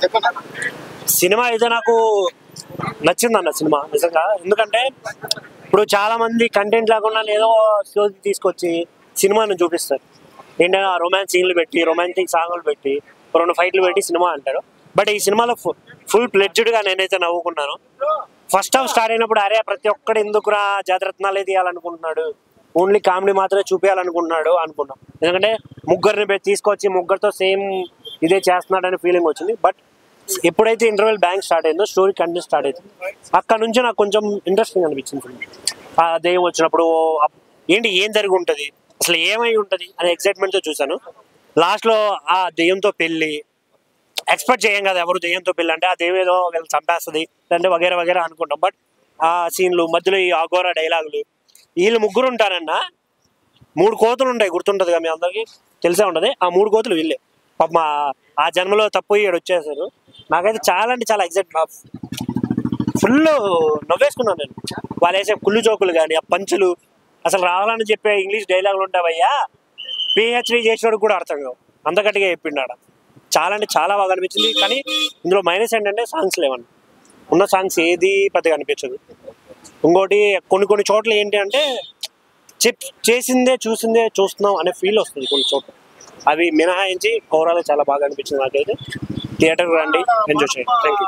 చెప్పండి. సినిమా అయితే నాకు నచ్చిందన్న సినిమా నిజంగా. ఎందుకంటే ఇప్పుడు చాలా మంది కంటెంట్ లేకుండా ఏదో స్టోరీ తీసుకొచ్చి సినిమాను చూపిస్తారు. ఏంటంటే ఆ రొమాన్స్ సీన్లు పెట్టి, రొమాంటిక్ సాంగ్లు పెట్టి, 2 ఫైట్లు పెట్టి సినిమా అంటారు. బట్ ఈ సినిమాలో ఫుల్ ప్లెడ్జ్డ్గా నేనైతే నవ్వుకున్నాను. ఫస్ట్ హాఫ్ స్టార్ట్ అయినప్పుడు అరే ప్రతి ఒక్కడు ఎందుకురా జాతరత్నాలే తీయాలనుకుంటున్నాడు, ఓన్లీ కామెడీ మాత్రమే చూపించాలనుకుంటున్నాడు అనుకున్నాం. ఎందుకంటే ముగ్గురిని తీసుకొచ్చి ముగ్గురితో సేమ్ ఇదే చేస్తున్నాడు అనే ఫీలింగ్ వచ్చింది. బట్ ఎప్పుడైతే ఇంటర్వెల్ బ్యాంక్ స్టార్ట్ అయిందో స్టోరీ కంటిన్యూ స్టార్ట్ అయింది. అక్కడ నుంచి నాకు కొంచెం ఇంట్రెస్టింగ్ అనిపించింది. ఆ దెయ్యం వచ్చినప్పుడు ఏంటి ఏం జరిగి ఉంటుంది, అసలు ఏమై ఉంటుంది అనే ఎక్సైట్మెంట్తో చూశాను. లాస్ట్లో ఆ దెయ్యంతో పెళ్ళి ఎక్స్పెక్ట్ చేయం కదా ఎవరు దెయ్యంతో పెళ్ళి అంటే, ఆ దెయ్యం ఏదో వీళ్ళు చంపేస్తుంది అంటే వగేరా వగేరా అనుకుంటాం. బట్ ఆ సీన్లు మధ్యలో ఈ అఘోరా డైలాగులు, వీళ్ళు ముగ్గురు ఉంటారన్న 3 కోతులు ఉంటాయి, గుర్తుంటుంది కదా మీ అందరికి తెలిసే ఉంటుంది. ఆ 3 కోతులు వీళ్ళే. పాప ఆ జన్మలో తప్పు ఇక్కడ వచ్చేసారు. నాకైతే చాలా అంటే చాలా ఎగ్జైట్, ఫుల్ నవ్వేసుకున్నాను నేను. వాళ్ళు వేసే కుళ్ళు జోకులు కానీ, ఆ పంచులు, అసలు రావాలని చెప్పే ఇంగ్లీష్ డైలాగులు ఉంటావయ్యా పిహెచ్డీ చేసినోడు కూడా అర్థం కావు, అంత గట్టిగా చెప్పిండాడ. చాలా అంటే చాలా బాగా అనిపించింది. కానీ ఇందులో మైనస్ ఏంటంటే సాంగ్స్ లేవన్న. ఉన్న సాంగ్స్ ఏది పెద్దగా అనిపించదు. ఇంకోటి కొన్ని చోట్ల ఏంటి అంటే చేసిందే చూసిందే చూస్తున్నాం అనే ఫీల్ వస్తుంది కొన్ని చోట్ల. అవి మినహాయించి ఓవరాల్ చాలా బాగా అనిపించింది నాకైతే. థియేటర్కి రండి, ఎంజాయ్ చేయండి. Thank you.